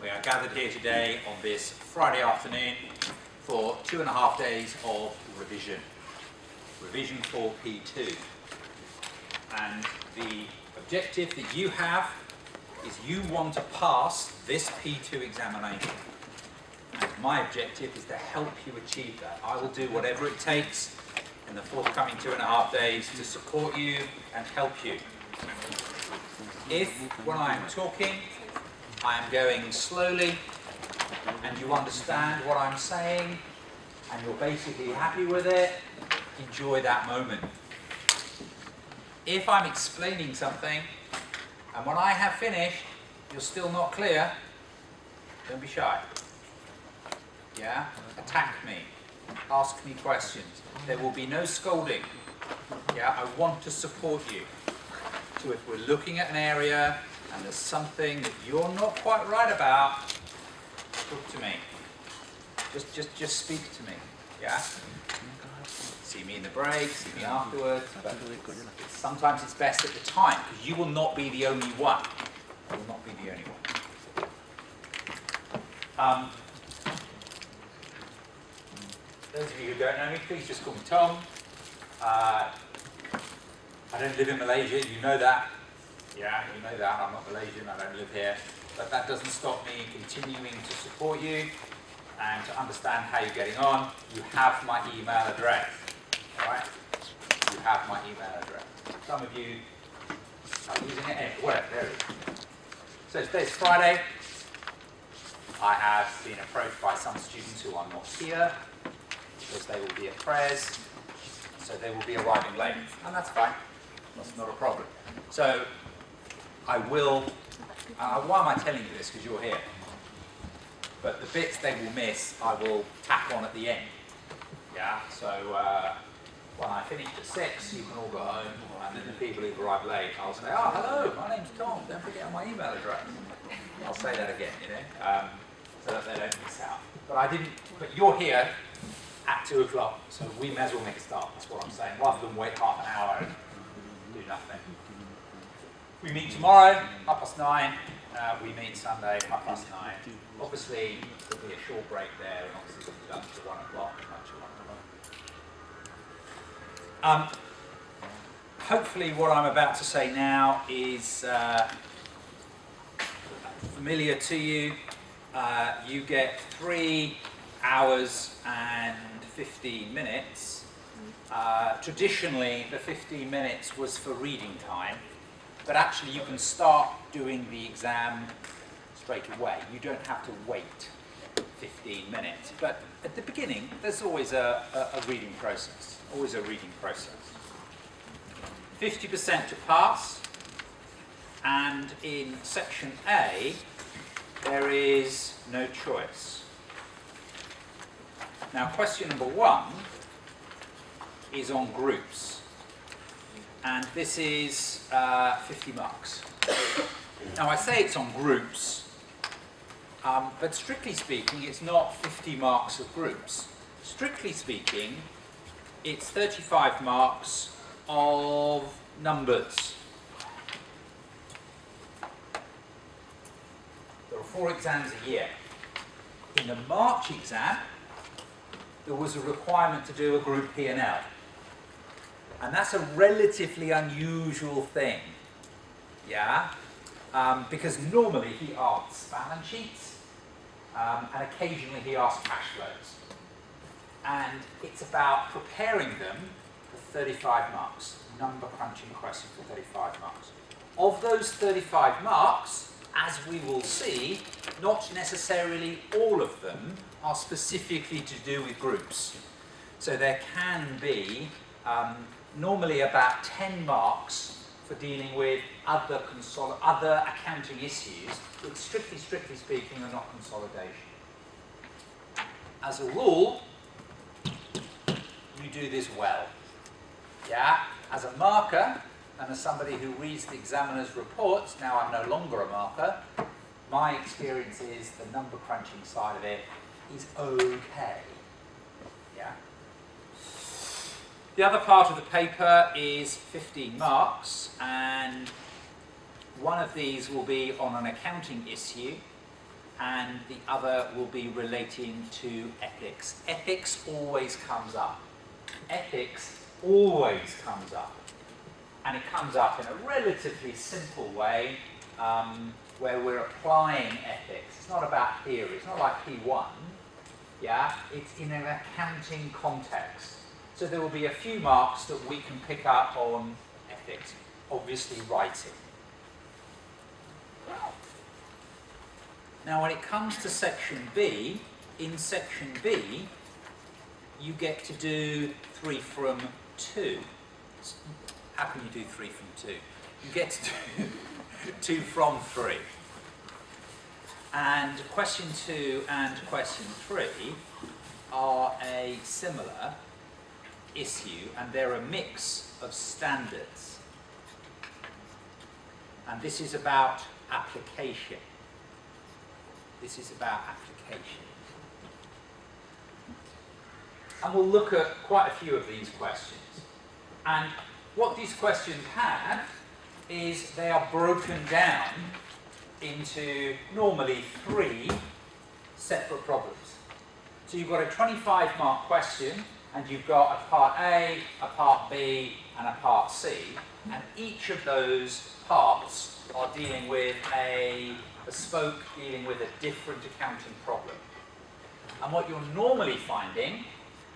We are gathered here today on this Friday afternoon for 2.5 days of revision. Revision for P2. And the objective that you have is you want to pass this P2 examination. And my objective is to help you achieve that. I will do whatever it takes in the forthcoming 2.5 days to support you and help you. If, when I am talking, I am going slowly and you understand what I'm saying and you're basically happy with it, enjoy that moment. If I'm explaining something and when I have finished you're still not clear, don't be shy. Yeah? Attack me. Ask me questions. There will be no scolding. Yeah? I want to support you. So if we're looking at an area and there's something that you're not quite right about, talk to me. Just speak to me. Yeah? See me in the break, see me afterwards. But sometimes it's best at the time because you will not be the only one. You will not be the only one. Those of you who don't know me, please just call me Tom. I don't live in Malaysia, you know that. Yeah, you know that. I'm not Malaysian, I don't live here. But that doesn't stop me continuing to support you and to understand how you're getting on. You have my email address. Alright? You have my email address. Some of you are using it anyway. There it is. So today's Friday. I have been approached by some students who are not here because they will be at prayers. So they will be arriving late. And that's fine. That's not a problem. So I will, why am I telling you this? Because you're here. But the bits they will miss, I will tack on at the end. Yeah, so when I finish at 6, you can all go home. And then the people who've arrived late, I'll say, oh, hello, my name's Tom. Don't forget my email address. I'll say that again, you know, so that they don't miss out. But you're here at 2 o'clock, so we may as well make a start. That's what I'm saying. Rather than wait half an hour and do nothing. We meet tomorrow, 9:30. We meet Sunday, 9:30. Obviously, there'll be a short break there, and obviously we'll be done till 1 o'clock. Hopefully, what I'm about to say now is familiar to you. You get 3 hours and 15 minutes. Traditionally, the 15 minutes was for reading time, but actually you can start doing the exam straight away. You don't have to wait 15 minutes. But at the beginning, there's always a reading process. Always a reading process. 50% to pass, and in section A, there is no choice. Now, question number 1 is on groups, and this is 50 marks. Now, I say it's on groups, but strictly speaking, it's not 50 marks of groups. Strictly speaking, it's 35 marks of numbers. There are 4 exams a year. In the March exam, there was a requirement to do a group P&L. And that's a relatively unusual thing. Yeah? Because normally he asks balance sheets, and occasionally he asks cash flows. And it's about preparing them for 35 marks. Number crunching question for 35 marks. Of those 35 marks, as we will see, not necessarily all of them are specifically to do with groups. So there can be normally about 10 marks for dealing with other accounting issues, which strictly speaking are not consolidation. As a rule, you do this well. Yeah? As a marker, and as somebody who reads the examiner's reports, now I'm no longer a marker, my experience is the number crunching side of it is okay. Yeah? The other part of the paper is 15 marks, and one of these will be on an accounting issue, and the other will be relating to ethics. Ethics always comes up. Ethics always comes up. And it comes up in a relatively simple way, where we're applying ethics. It's not about theory. It's not like P1. Yeah? It's in an accounting context. So there will be a few marks that we can pick up on ethics. Obviously, writing. Now, when it comes to section B, in section B, you get to do 3 from 2. How can you do 3 from 2? You get to do 2 from 3. And question 2 and question 3 are a similar issue, and they're a mix of standards. And this is about application. This is about application. And we'll look at quite a few of these questions. And what these questions have is they are broken down into normally 3 separate problems. So you've got a 25-mark question, and you've got a part A, a part B, and a part C. And each of those parts are dealing with a bespoke, dealing with a different accounting problem. And what you're normally finding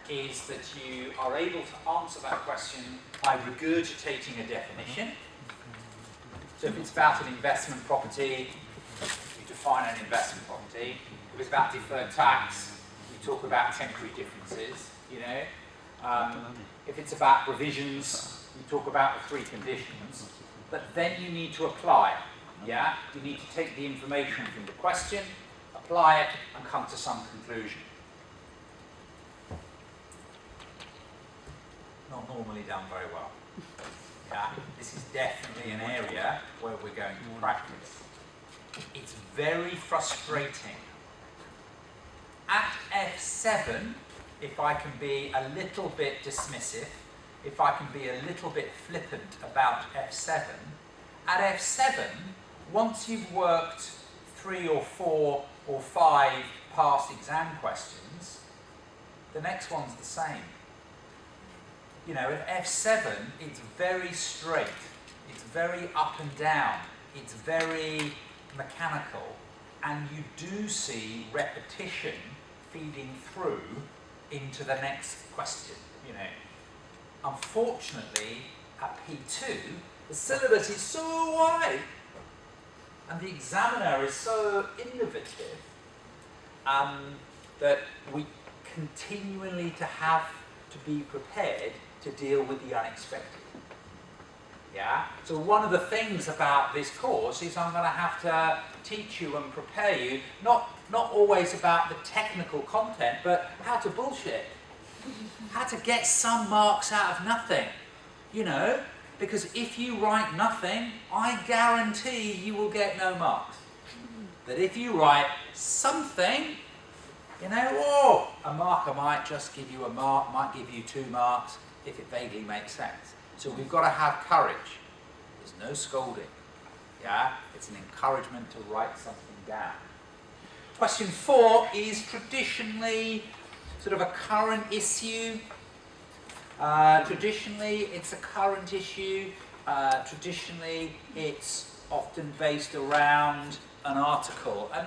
is that you are able to answer that question by regurgitating a definition. So if it's about an investment property, you define an investment property. If it's about deferred tax, you talk about temporary differences, you know. If it's about provisions, you talk about the 3 conditions. But then you need to apply it. Yeah? You need to take the information from the question, apply it, and come to some conclusion. Not normally done very well. Yeah? This is definitely an area where we're going to practice. It's very frustrating. At F7, if I can be a little bit dismissive, if I can be a little bit flippant about F7, at F7, once you've worked 3 or 4 or 5 past exam questions, the next one's the same. You know, at F7, it's very straight, it's very up and down, it's very mechanical, and you do see repetition feeding through into the next question, you know. Unfortunately, at P2, the syllabus is so wide, and the examiner is so innovative, that we continually have to be prepared to deal with the unexpected. Yeah? So one of the things about this course is I'm going to have to teach you and prepare you, not always about the technical content, but how to bullshit. How to get some marks out of nothing. You know? Because if you write nothing, I guarantee you will get no marks. But if you write something, you know, oh, a marker might just give you a mark, might give you 2 marks, if it vaguely makes sense. So we've got to have courage. There's no scolding. Yeah? It's an encouragement to write something down. Question 4 is traditionally sort of a current issue. Traditionally, it's a current issue. Traditionally, it's often based around an article. And,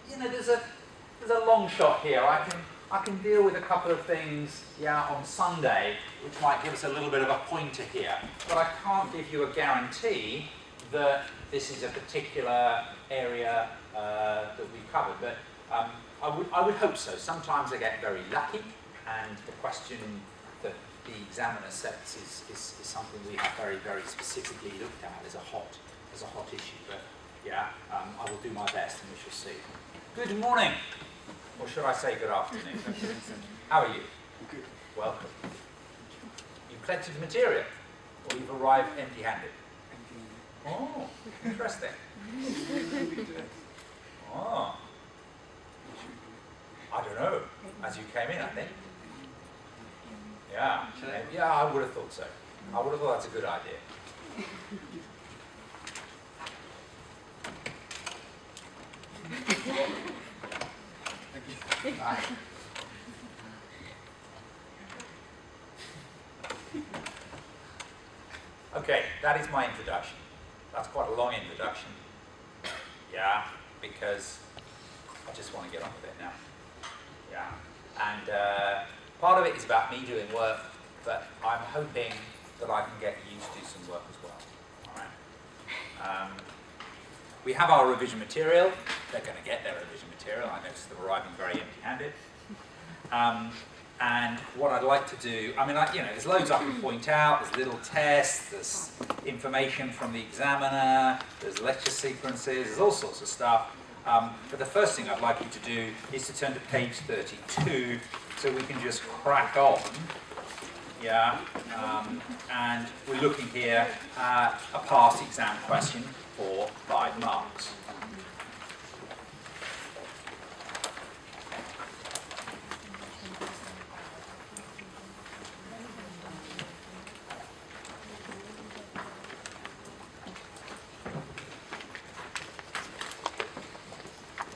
you know, there's a long shot here. I can deal with a couple of things, yeah, on Sunday, which might give us a little bit of a pointer here. But I can't give you a guarantee that this is a particular area that we've covered. But I would hope so. Sometimes I get very lucky, and the question that the examiner sets is something we have very, very specifically looked at as a hot issue. But yeah, I will do my best, and we shall see. Good morning, or should I say good afternoon? How are you? Good. Welcome. You've collected the material, or you've arrived empty-handed? Oh, interesting. Oh, I don't know. As you came in, I think. Yeah, yeah, I would have thought so. I would have thought that's a good idea. Right. Okay, that is my introduction. That's quite a long introduction. Yeah, because I just want to get on with it now. Yeah, and part of it is about me doing work, but I'm hoping that I can get you to do some work as well. All right. We have our revision material. They're going to get their revision material. I noticed they're arriving very empty-handed. And what I'd like to do, I mean, there's loads I can point out. There's little tests, there's information from the examiner, there's lecture sequences, there's all sorts of stuff. But the first thing I'd like you to do is to turn to page 32 so we can just crack on. Yeah, and we're looking here at a past exam question for 5 marks.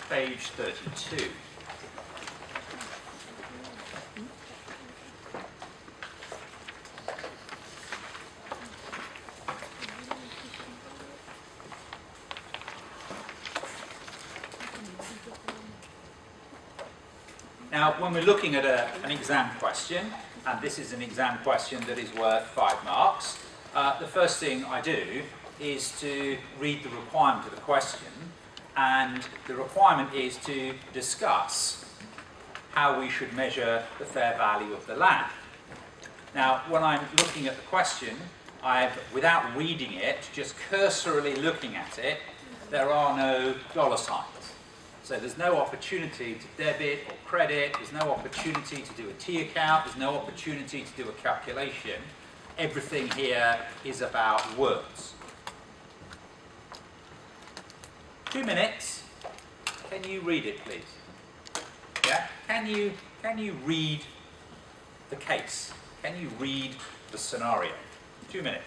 Page 32. Now, when we're looking at an exam question, and this is an exam question that is worth 5 marks, the first thing I do is to read the requirement of the question, and the requirement is to discuss how we should measure the fair value of the land. Now, when I'm looking at the question, without reading it, just cursorily looking at it, there are no dollar signs. So there's no opportunity to debit or credit, there's no opportunity to do a T account, there's no opportunity to do a calculation. Everything here is about words. 2 minutes. Can you read it, please? Yeah? Can you read the case? Can you read the scenario? 2 minutes.